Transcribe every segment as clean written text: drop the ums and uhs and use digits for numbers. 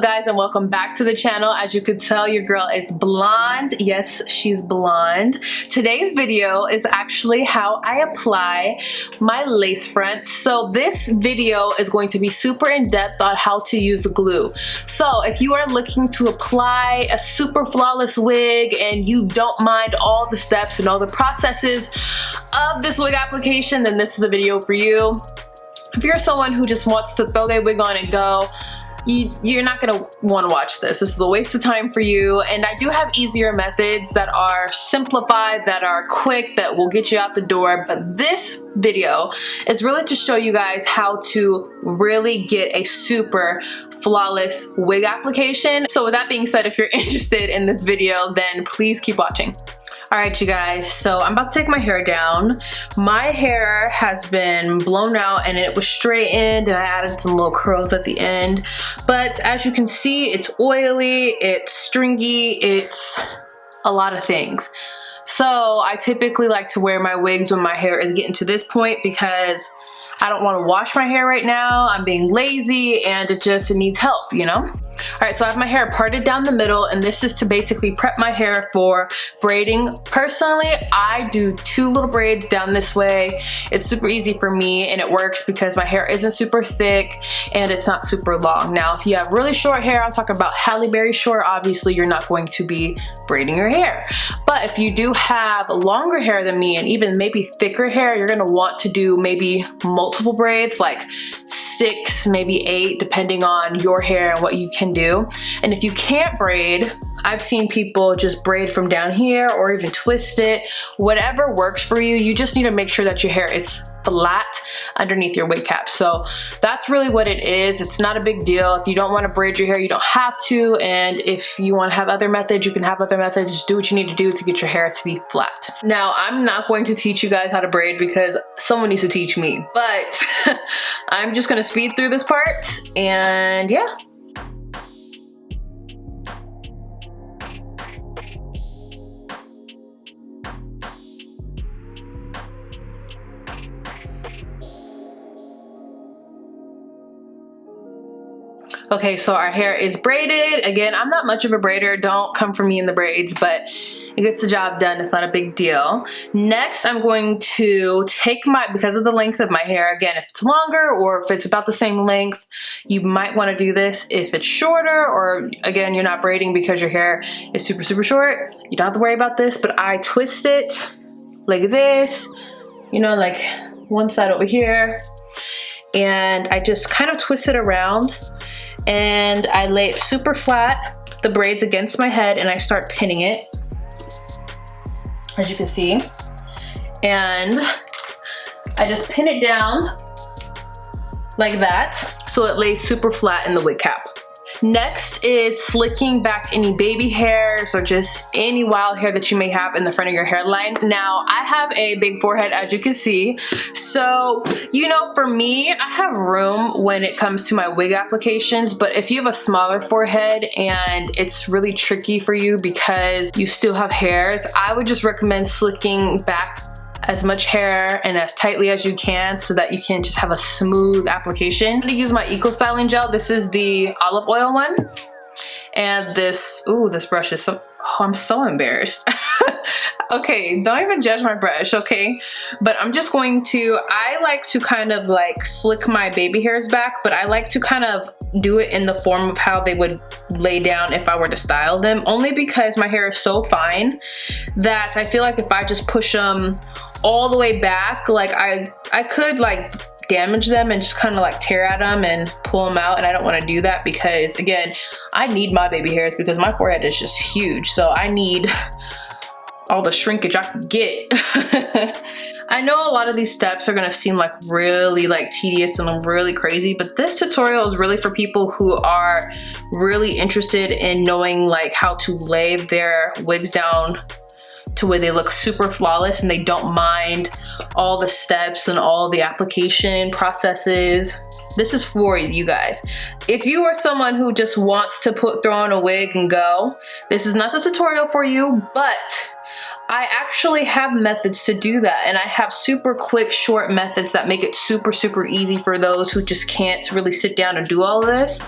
guys, and welcome back to the channel. As you could tell, your girl is blonde. Yes, she's blonde. Today's video is actually how I apply my lace fronts. So this video is going to be super in-depth on how to use glue. So if you are looking to apply a super flawless wig and you don't mind all the steps and all the processes of this wig application, then this is a video for you. If you're someone who just wants to throw their wig on and go, you're not gonna want to watch this. This is a waste of time for you. And I do have easier methods that are simplified, that are quick, that will get you out the door. But this video is really to show you guys how to really get a super flawless wig application. So with that being said, if you're interested in this video, then please keep watching. Alright you guys, so I'm about to take my hair down. My hair has been blown out and it was straightened, and I added some little curls at the end. But as you can see, it's oily, it's stringy, it's a lot of things. So I typically like to wear my wigs when my hair is getting to this point because I don't want to wash my hair right now. I'm being lazy and it needs help, you know? Alright, so I have my hair parted down the middle, and this is to basically prep my hair for braiding. Personally, I do 2 little braids down this way. It's super easy for me and it works because my hair isn't super thick and it's not super long. Now, if you have really short hair, I'm talking about Halle Berry short, obviously you're not going to be braiding your hair. But if you do have longer hair than me and even maybe thicker hair, you're gonna want to do maybe multiple braids, like 6, maybe 8, depending on your hair and what you can do. And if you can't braid, I've seen people just braid from down here or even twist it. Whatever works for you, you just need to make sure that your hair is flat underneath your wig cap. So that's really what it is. It's not a big deal. If you don't want to braid your hair, you don't have to. And if you want to have other methods, you can have other methods. Just do what you need to do to get your hair to be flat. Now, I'm not going to teach you guys how to braid because someone needs to teach me, but I'm just going to speed through this part and yeah. Okay, so our hair is braided. Again, I'm not much of a braider. Don't come for me in the braids, but it gets the job done. It's not a big deal. Next, I'm going to take because of the length of my hair, again, if it's longer or if it's about the same length, you might want to do this. If it's shorter, or again, you're not braiding because your hair is super, super short, you don't have to worry about this, but I twist it like this, you know, like one side over here, and I just kind of twist it around. And I lay it super flat, the braids against my head, and I start pinning it, as you can see. And I just pin it down like that, so it lays super flat in the wig cap. Next is slicking back any baby hairs or just any wild hair that you may have in the front of your hairline. Now, I have a big forehead, as you can see. So, you know, for me, I have room when it comes to my wig applications, but if you have a smaller forehead and it's really tricky for you because you still have hairs, I would just recommend slicking back as much hair and as tightly as you can so that you can just have a smooth application. I'm gonna use my Eco Styling Gel. This is the olive oil one. And this brush is so, oh, I'm so embarrassed. Okay, don't even judge my brush, okay? But I'm just going to, I like to kind of like slick my baby hairs back, but I like to kind of do it in the form of how they would lay down if I were to style them, only because my hair is so fine that I feel like if I just push them all the way back, like I could like damage them and just kind of like tear at them and pull them out, and I don't want to do that because, again, I need my baby hairs because my forehead is just huge, so I need all the shrinkage I can get. I know a lot of these steps are gonna seem like really like tedious and really crazy, but this tutorial is really for people who are really interested in knowing like how to lay their wigs down to where they look super flawless and they don't mind all the steps and all the application processes. This is for you guys. If you are someone who just wants to throw on a wig and go, this is not the tutorial for you, but I actually have methods to do that, and I have super quick, short methods that make it super, super easy for those who just can't really sit down and do all of this.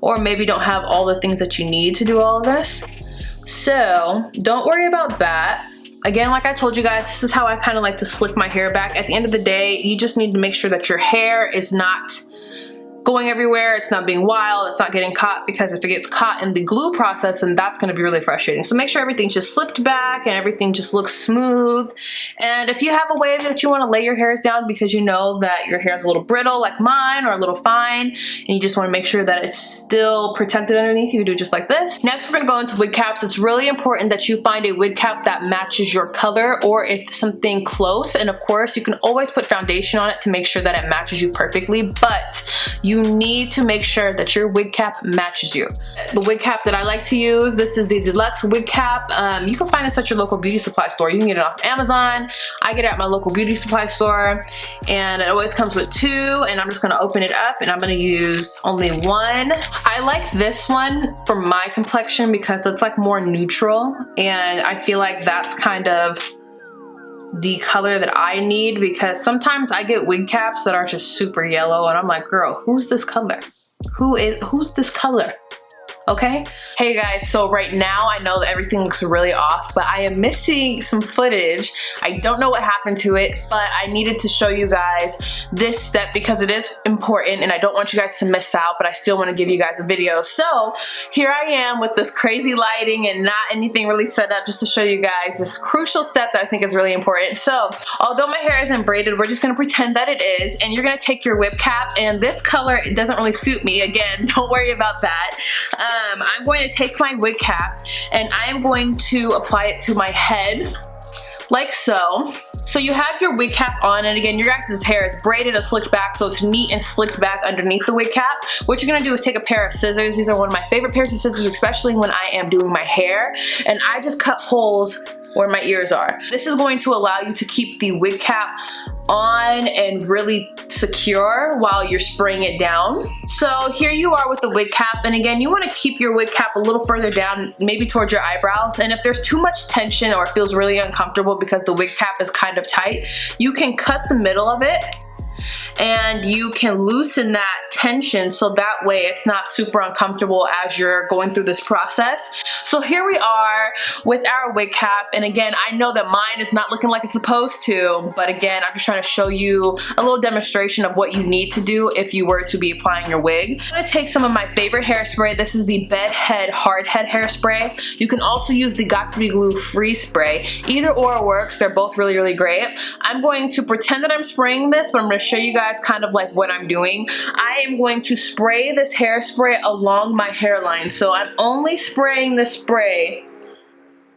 or maybe don't have all the things that you need to do all of this. So don't worry about that. Again, like I told you guys, this is how I kind of like to slick my hair back. At the end of the day, you just need to make sure that your hair is not going everywhere, it's not being wild, it's not getting caught, because if it gets caught in the glue process, then that's going to be really frustrating. So make sure everything's just slipped back and everything just looks smooth. And if you have a way that you want to lay your hairs down because you know that your hair is a little brittle like mine or a little fine, and you just want to make sure that it's still protected underneath, you do just like this. Next, we're going to go into wig caps. It's really important that you find a wig cap that matches your color, or if something close. And of course, you can always put foundation on it to make sure that it matches you perfectly, but you need to make sure that your wig cap matches you. The wig cap that I like to use, this is the Deluxe Wig Cap. You can find this at your local beauty supply store. You can get it off Amazon. I get it at my local beauty supply store, and it always comes with 2, and I'm just gonna open it up and I'm gonna use only 1. I like this one for my complexion because it's like more neutral, and I feel like that's kind of the color that I need, because sometimes I get wig caps that are just super yellow and I'm like, girl, who's this color? Who's this color? Okay? Hey guys, so right now I know that everything looks really off, but I am missing some footage. I don't know what happened to it, but I needed to show you guys this step because it is important and I don't want you guys to miss out, but I still want to give you guys a video. So here I am with this crazy lighting and not anything really set up, just to show you guys this crucial step that I think is really important. So although my hair isn't braided, we're just going to pretend that it is, and you're going to take your wig cap, and this color, it doesn't really suit me. Again, don't worry about that. I'm going to take my wig cap and I am going to apply it to my head like so. So you have your wig cap on, and again, your guys' hair is braided and slicked back, so it's neat and slicked back underneath the wig cap. What you're gonna do is take a pair of scissors. These are one of my favorite pairs of scissors, especially when I am doing my hair, and I just cut holes where my ears are. This is going to allow you to keep the wig cap on and really secure while you're spraying it down. So here you are with the wig cap, and again, you want to keep your wig cap a little further down, maybe towards your eyebrows, and if there's too much tension or it feels really uncomfortable because the wig cap is kind of tight, you can cut the middle of it and you can loosen that tension so that way it's not super uncomfortable as you're going through this process. So here we are with our wig cap, and again, I know that mine is not looking like it's supposed to, but again, I'm just trying to show you a little demonstration of what you need to do if you were to be applying your wig. I'm gonna take some of my favorite hairspray. This is the Bed Head Hard Head hairspray. You can also use the Got To Be Glue Free Spray. Either or works. They're both really, really great. I'm going to pretend that I'm spraying this, but I'm gonna show you guys kind of like what I'm doing. I am going to spray this hairspray along my hairline. So I'm only spraying this spray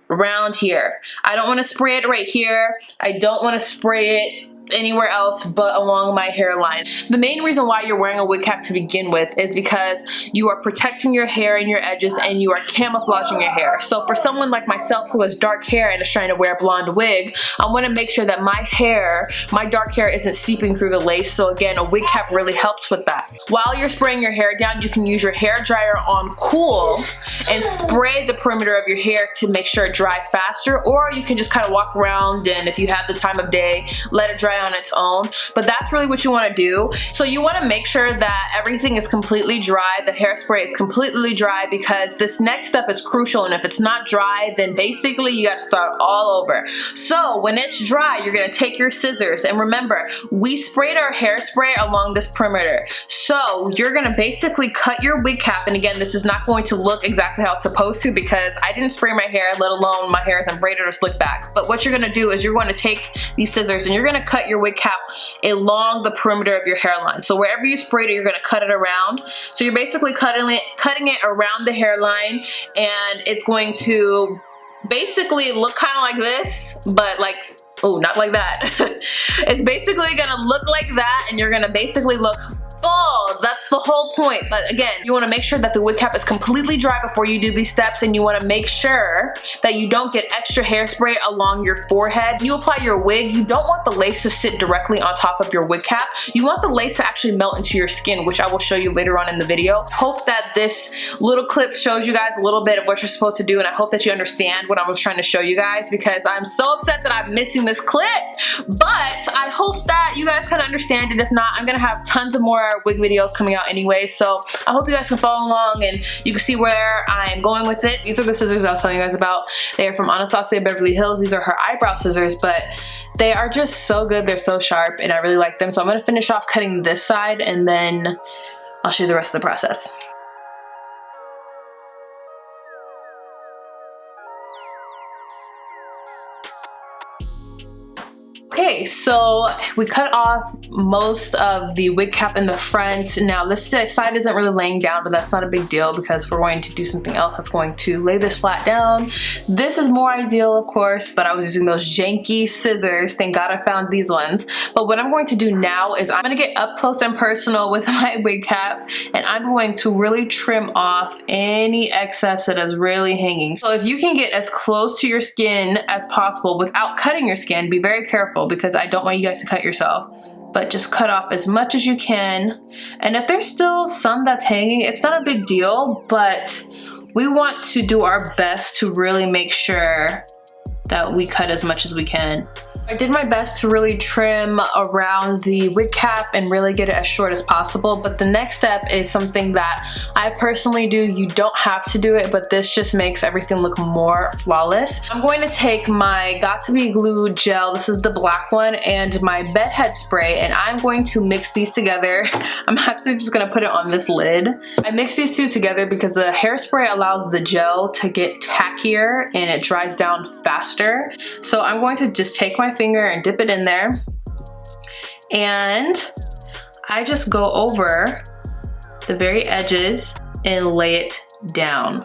around here. I don't want to spray it right here. I don't want to spray it anywhere else but along my hairline. The main reason why you're wearing a wig cap to begin with is because you are protecting your hair and your edges, and you are camouflaging your hair. So for someone like myself who has dark hair and is trying to wear a blonde wig, I want to make sure that my hair, my dark hair, isn't seeping through the lace. So again, a wig cap really helps with that. While you're spraying your hair down, you can use your hair dryer on cool and spray the perimeter of your hair to make sure it dries faster, or you can just kind of walk around, and if you have the time of day, let it dry on its own. But that's really what you want to do. So you want to make sure that everything is completely dry, the hairspray is completely dry, because this next step is crucial, and if it's not dry, then basically you have to start all over. So when it's dry, you're going to take your scissors, and remember, we sprayed our hairspray along this perimeter. So you're going to basically cut your wig cap, and again, this is not going to look exactly how it's supposed to because I didn't spray my hair, let alone my hair isn't braided or slicked back. But what you're going to do is you're going to take these scissors and you're going to cut your wig cap along the perimeter of your hairline. So wherever you sprayed it, you're going to cut it around. So you're basically cutting it around the hairline, and it's going to basically look kind of like this, but like, oh, not like that. It's basically going to look like that, and you're going to basically look bald. That's the whole point. But again, you want to make sure that the wig cap is completely dry before you do these steps, and you want to make sure that you don't get extra hairspray along your forehead. You apply your wig, you don't want the lace to sit directly on top of your wig cap. You want the lace to actually melt into your skin, which I will show you later on in the video. Hope that this little clip shows you guys a little bit of what you're supposed to do, and I hope that you understand what I was trying to show you guys, because I'm so upset that I'm missing this clip. But I hope that you guys kind of understand it. If not, I'm gonna have tons of more wig videos videos coming out anyway, so I hope you guys can follow along and you can see where I'm going with it. These are the scissors I was telling you guys about. They are from Anastasia Beverly Hills. These are her eyebrow scissors, but they are just so good. They're so sharp and I really like them. So I'm gonna finish off cutting this side and then I'll show you the rest of the process. Okay, so we cut off most of the wig cap in the front. Now this side isn't really laying down, but that's not a big deal because we're going to do something else that's going to lay this flat down. This is more ideal, of course, but I was using those janky scissors. Thank God I found these ones. But what I'm going to do now is I'm gonna get up close and personal with my wig cap, and I'm going to really trim off any excess that is really hanging. So if you can get as close to your skin as possible without cutting your skin, be very careful, because I don't want you guys to cut yourself, but just cut off as much as you can. And if there's still some that's hanging, it's not a big deal, but we want to do our best to really make sure that we cut as much as we can. I did my best to really trim around the wig cap and really get it as short as possible, but the next step is something that I personally do. You don't have to do it, but this just makes everything look more flawless. I'm going to take my Got2b glue gel, this is the black one, and my bedhead spray, and I'm going to mix these together. I'm actually just gonna put it on this lid. I mix these two together because the hairspray allows the gel to get tackier and it dries down faster. So I'm going to just take my finger and dip it in there, and I just go over the very edges and lay it down.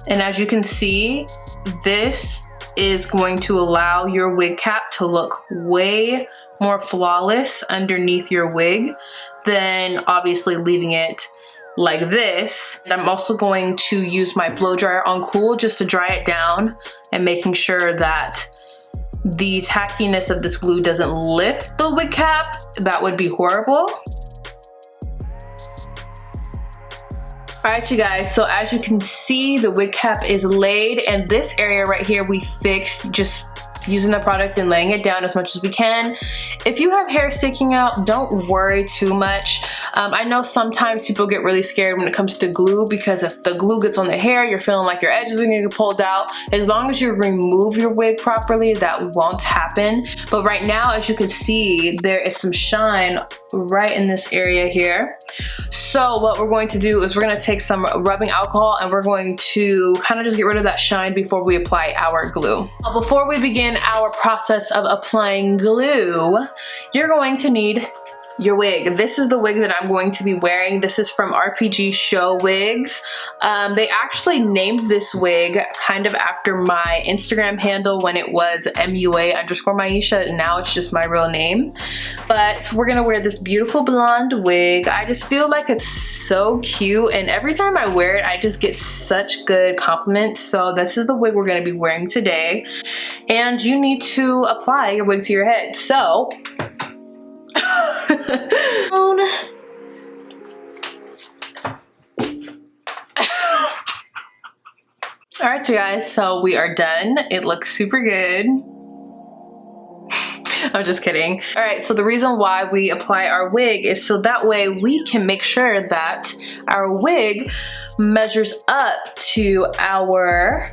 And as you can see, this is going to allow your wig cap to look way more flawless underneath your wig than obviously leaving it like this. I'm also going to use my blow dryer on cool just to dry it down and making sure that the tackiness of this glue doesn't lift the wig cap. That would be horrible. Alright you guys, so as you can see, the wig cap is laid, and this area right here we fixed just using the product and laying it down as much as we can. If you have hair sticking out, don't worry too much. I know sometimes people get really scared when it comes to glue, because if the glue gets on the hair, you're feeling like your edges are gonna get pulled out. As long as you remove your wig properly, that won't happen. But right now, as you can see, there is some shine right in this area here. So what we're going to do is we're gonna take some rubbing alcohol and we're going to kind of just get rid of that shine before we apply our glue. Before we begin our process of applying glue, you're going to need your wig. This is the wig that I'm going to be wearing. This is from RPG Show Wigs. They actually named this wig kind of after my Instagram handle when it was MUA_Myesha, and now it's just my real name. But we're gonna wear this beautiful blonde wig. I just feel like it's so cute, and every time I wear it, I just get such good compliments. So this is the wig we're gonna be wearing today. And you need to apply your wig to your head. So alright you guys, so we are done. It looks super good. I'm just kidding. Alright, so the reason why we apply our wig is so that way we can make sure that our wig measures up to our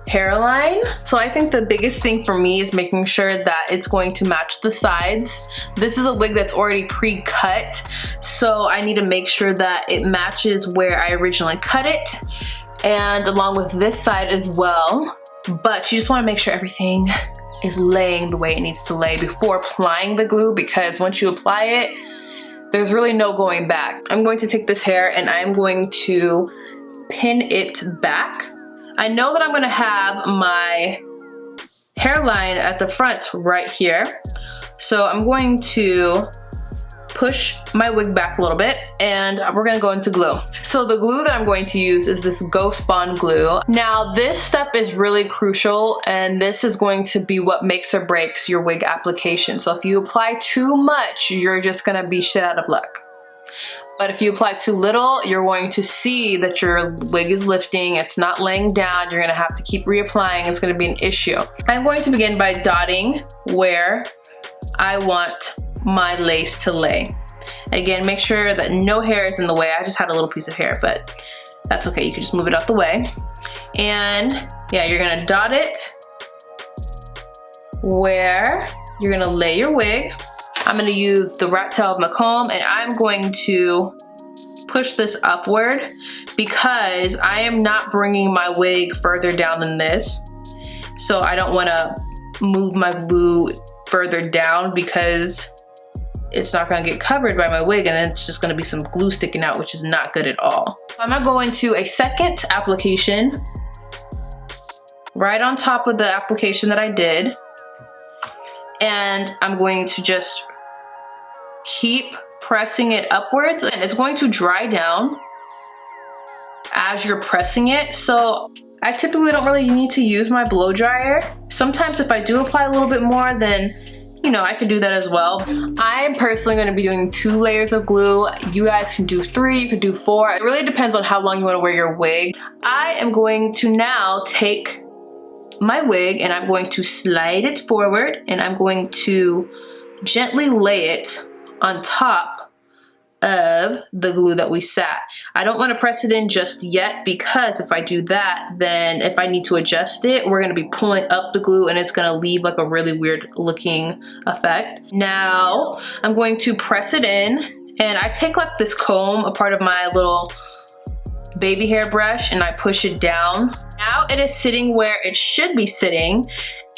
hairline. So I think the biggest thing for me is making sure that it's going to match the sides. This is a wig that's already pre-cut, so I need to make sure that it matches where I originally cut it, and along with this side as well. But you just want to make sure everything is laying the way it needs to lay before applying the glue, because once you apply it, there's really no going back. I'm going to take this hair and I'm going to pin it back. I know that I'm gonna have my hairline at the front right here. So I'm going to push my wig back a little bit and we're gonna go into glue. So the glue that I'm going to use is this Ghost Bond glue. Now this step is really crucial, and this is going to be what makes or breaks your wig application. So if you apply too much, you're just gonna be shit out of luck. But if you apply too little, you're going to see that your wig is lifting, it's not laying down, you're gonna have to keep reapplying, it's gonna be an issue. I'm going to begin by dotting where I want my lace to lay. Again, make sure that no hair is in the way. I just had a little piece of hair, but that's okay. You can just move it out the way. And yeah, you're gonna dot it where you're gonna lay your wig. I'm gonna use the rat tail of my comb, and I'm going to push this upward because I am not bringing my wig further down than this. So I don't wanna move my glue further down because it's not gonna get covered by my wig, and then it's just gonna be some glue sticking out, which is not good at all. I'm gonna go into a second application right on top of the application that I did. And I'm going to just keep pressing it upwards, and it's going to dry down as you're pressing it. So I typically don't really need to use my blow dryer. Sometimes if I do apply a little bit more, then you know, I could do that as well. I'm personally gonna be doing 2 layers of glue. You guys can do 3, you could do 4. It really depends on how long you wanna wear your wig. I am going to now take my wig and I'm going to slide it forward, and I'm going to gently lay it on top of the glue that we sat. I don't want to press it in just yet, because if I do that, then if I need to adjust it, we're going to be pulling up the glue and it's going to leave like a really weird looking effect. Now I'm going to press it in, and I take like this comb, a part of my little baby hair brush, and I push it down. Now it is sitting where it should be sitting,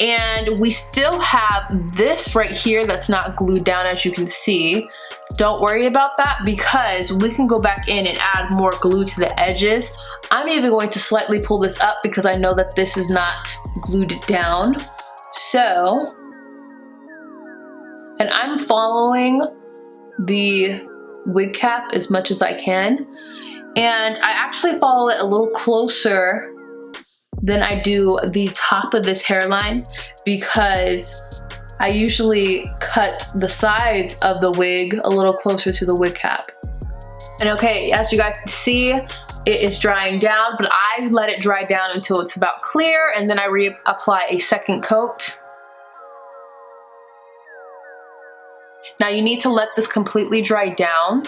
and we still have this right here that's not glued down, as you can see. Don't worry about that, because we can go back in and add more glue to the edges. I'm even going to slightly pull this up because I know that this is not glued down. So, and I'm following the wig cap as much as I can. And I actually follow it a little closer than I do the top of this hairline, because I usually cut the sides of the wig a little closer to the wig cap. And okay, as you guys can see, it is drying down, but I let it dry down until it's about clear, and then I reapply a second coat. Now you need to let this completely dry down.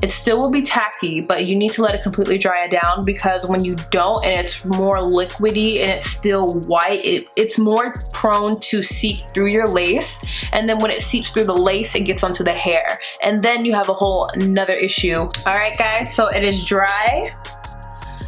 It still will be tacky, but you need to let it completely dry down, because when you don't and it's more liquidy and it's still white, it's more prone to seep through your lace. And then when it seeps through the lace, it gets onto the hair. And then you have a whole another issue. All right, guys, so it is dry.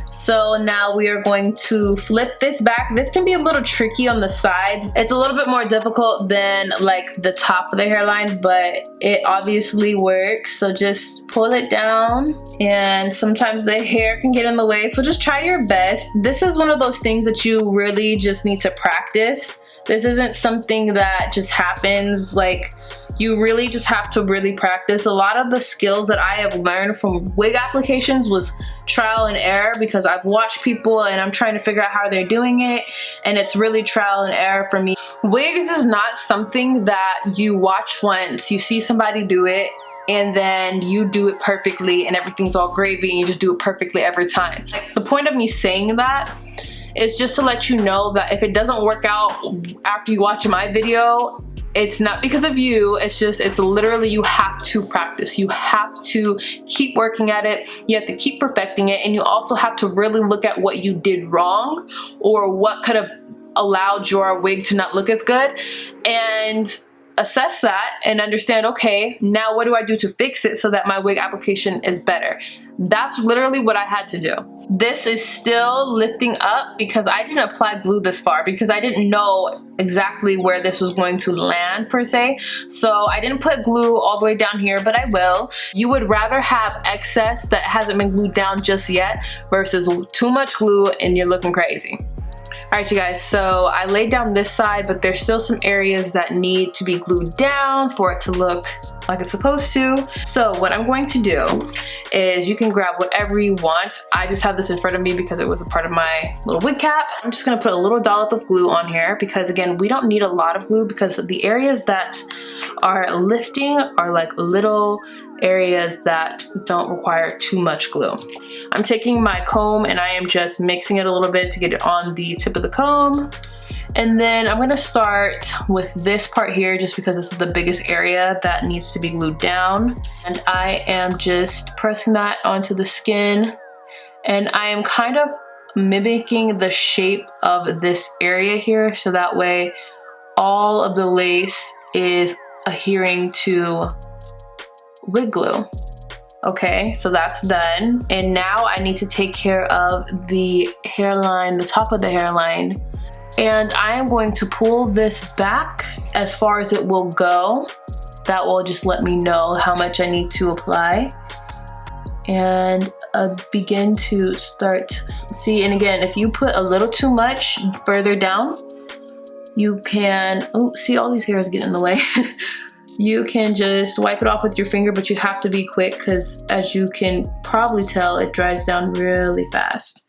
So now we are going to flip this back. This can be a little tricky on the sides. It's a little bit more difficult than like the top of the hairline, but it obviously works. So just pull it down, and sometimes the hair can get in the way. So just try your best. This is one of those things that you really just need to practice. This isn't something that just happens. Like, you really just have to really practice. A lot of the skills that I have learned from wig applications was trial and error, because I've watched people and I'm trying to figure out how they're doing it, and it's really trial and error for me. Wigs is not something that you watch once, you see somebody do it, and then you do it perfectly and everything's all gravy and you just do it perfectly every time. Like, the point of me saying that is just to let you know that if it doesn't work out after you watch my video, it's not because of you. It's just, it's literally, you have to practice. You have to keep working at it. You have to keep perfecting it. And you also have to really look at what you did wrong, or what could have allowed your wig to not look as good, and assess that and understand, okay, now what do I do to fix it so that my wig application is better? That's literally what I had to do. This is still lifting up because I didn't apply glue this far, because I didn't know exactly where this was going to land per se. So I didn't put glue all the way down here, but I will. You would rather have excess that hasn't been glued down just yet versus too much glue and you're looking crazy. Alright, you guys, so I laid down this side, but there's still some areas that need to be glued down for it to look like it's supposed to. So what I'm going to do is, you can grab whatever you want. I just have this in front of me because it was a part of my little wig cap. I'm just gonna put a little dollop of glue on here, because again, we don't need a lot of glue, because the areas that are lifting are like little areas that don't require too much glue. I'm taking my comb and I am just mixing it a little bit to get it on the tip of the comb. And then I'm gonna start with this part here just because this is the biggest area that needs to be glued down. And I am just pressing that onto the skin. And I am kind of mimicking the shape of this area here, so that way all of the lace is adhering to wig glue. Okay, so that's done. And now I need to take care of the hairline, the top of the hairline. And I am going to pull this back as far as it will go. That will just let me know how much I need to apply. And begin to start, see, and again, if you put a little too much further down, you can, oh, see all these hairs get in the way. You can just wipe it off with your finger, but you have to be quick because as you can probably tell, it dries down really fast.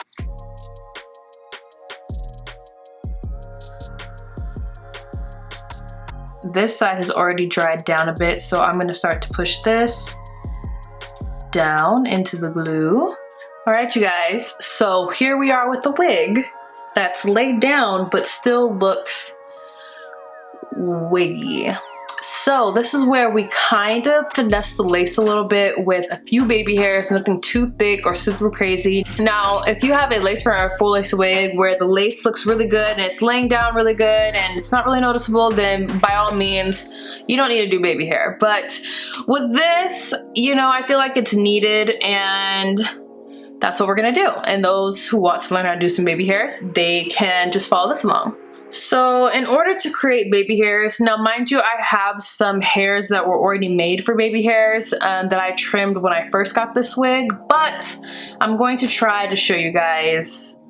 This side has already dried down a bit, so I'm gonna start to push this down into the glue. All right, you guys, so here we are with the wig that's laid down but still looks wiggy. So this is where we kind of finesse the lace a little bit with a few baby hairs, nothing too thick or super crazy. Now, if you have a lace front or a full lace wig where the lace looks really good and it's laying down really good and it's not really noticeable, then by all means, you don't need to do baby hair. But with this, you know, I feel like it's needed, and that's what we're gonna do. And those who want to learn how to do some baby hairs, they can just follow this along. So in order to create baby hairs, now mind you, I have some hairs that were already made for baby hairs that I trimmed when I first got this wig, but I'm going to try to show you guys,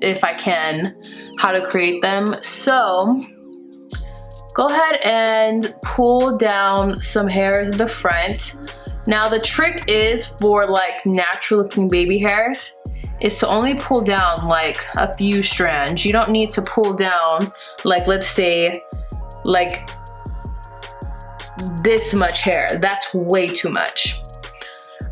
if I can, how to create them. So go ahead and pull down some hairs at the front. Now the trick is for like natural looking baby hairs is to only pull down like a few strands. You don't need to pull down like, let's say, like this much hair. That's way too much.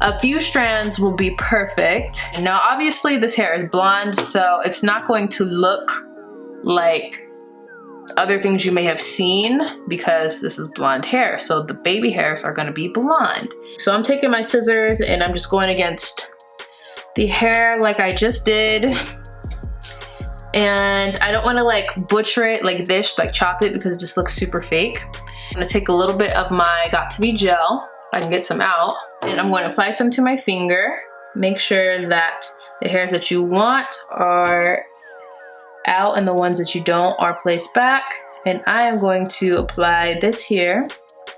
A few strands will be perfect. Now obviously this hair is blonde, so it's not going to look like other things you may have seen because this is blonde hair. So the baby hairs are gonna be blonde. So I'm taking my scissors and I'm just going against the hair like I just did, and I don't want to like butcher it like this, like chop it, because it just looks super fake. I'm gonna take a little bit of my Got To Be gel, if I can get some out, and I'm going to apply some to my finger. Make sure that the hairs that you want are out and the ones that you don't are placed back. And I am going to apply this here.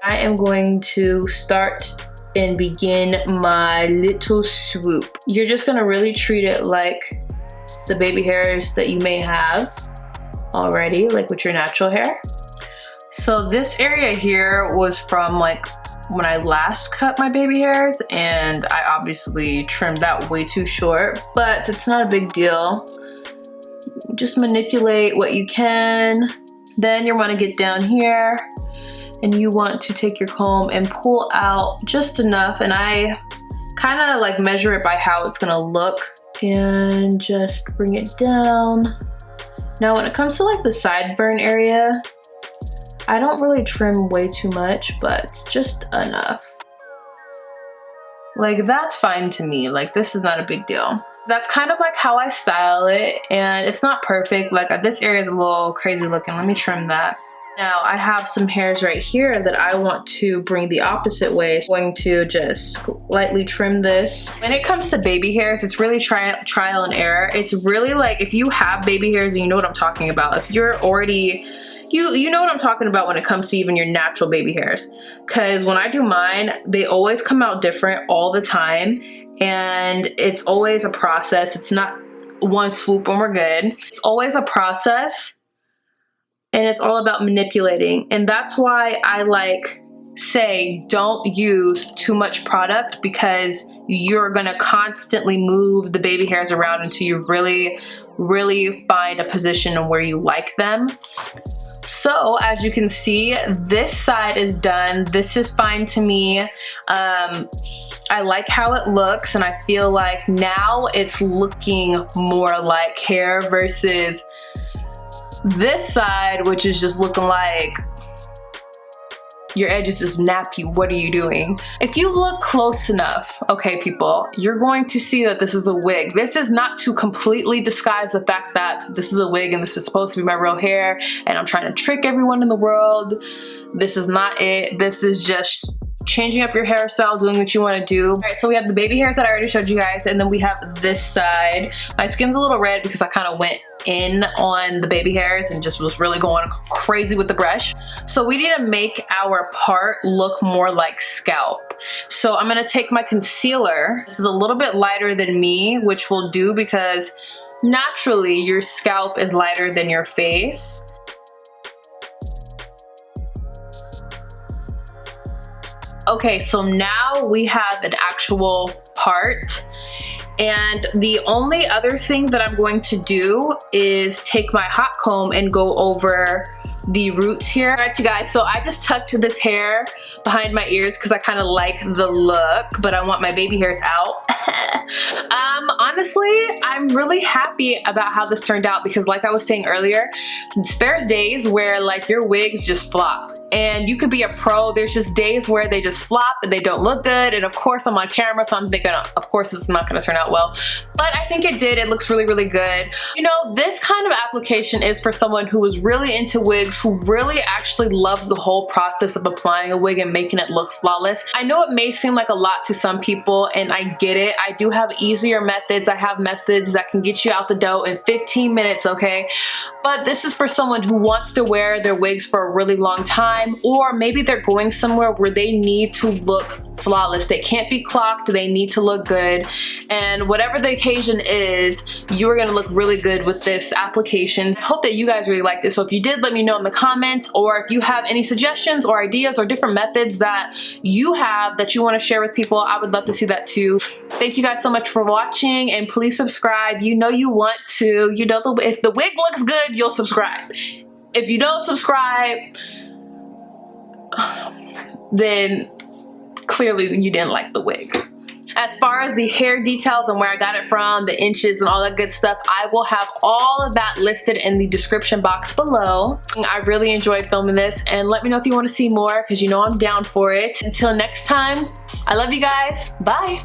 I am going to start and begin my little swoop. You're just gonna really treat it like the baby hairs that you may have already, like with your natural hair. So this area here was from like when I last cut my baby hairs, and I obviously trimmed that way too short, but it's not a big deal. Just manipulate what you can. Then you wanna get down here and you want to take your comb and pull out just enough, and I kind of like measure it by how it's gonna look and just bring it down. Now when it comes to like the sideburn area, I don't really trim way too much, but just enough. Like that's fine to me, like this is not a big deal. That's kind of like how I style it, and it's not perfect. Like this area is a little crazy looking. Let me trim that. Now I have some hairs right here that I want to bring the opposite way. So I'm going to just lightly trim this. When it comes to baby hairs, it's really trial and error. It's really like if you have baby hairs, you know what I'm talking about. If you're already, you know what I'm talking about when it comes to even your natural baby hairs. Because when I do mine, they always come out different all the time. And it's always a process. It's not one swoop and we're good. It's always a process. And it's all about manipulating. And that's why I like say don't use too much product, because you're gonna constantly move the baby hairs around until you really find a position where you like them. So as you can see, this side is done. This is fine to me. I like how it looks, and I feel like now it's looking more like hair versus this side, which is just looking like your edges is nappy. What are you doing? If you look close enough, okay people, you're going to see that this is a wig. This is not to completely disguise the fact that this is a wig and this is supposed to be my real hair and I'm trying to trick everyone in the world. This is not it. This is just changing up your hairstyle, doing what you want to do. All right, so we have the baby hairs that I already showed you guys, and then we have this side. My skin's a little red because I kind of went in on the baby hairs and just was really going crazy with the brush. So we need to make our part look more like scalp. So I'm gonna take my concealer. This is a little bit lighter than me, which will do because naturally your scalp is lighter than your face. Okay, so now we have an actual part. And the only other thing that I'm going to do is take my hot comb and go over the roots here. All right, you guys, so I just tucked this hair behind my ears because I kind of like the look, but I want my baby hairs out. Honestly, I'm really happy about how this turned out because like I was saying earlier, there's days where like your wigs just flop. And you could be a pro, there's just days where they just flop and they don't look good. And of course I'm on camera, so I'm thinking, of course it's not gonna turn out well. But I think it did, it looks really, really good. You know, this kind of application is for someone who is really into wigs, who really actually loves the whole process of applying a wig and making it look flawless. I know it may seem like a lot to some people and I get it. I do have easier methods. I have methods that can get you out the dough in 15 minutes, okay? But this is for someone who wants to wear their wigs for a really long time, or maybe they're going somewhere where they need to look flawless. They can't be clocked, they need to look good. And whatever the occasion is, you're gonna look really good with this application. I hope that you guys really like this. So if you did, let me know in the comments, or if you have any suggestions or ideas or different methods that you have that you wanna share with people, I would love to see that too. Thank you guys so much for watching, and please subscribe. You know you want to. You know, if the wig looks good, you'll subscribe. If you don't subscribe, then clearly you didn't like the wig. As far as the hair details and where I got it from, the inches and all that good stuff, I will have all of that listed in the description box below. I really enjoyed filming this, and let me know if you want to see more because you know I'm down for it. Until next time, I love you guys. Bye.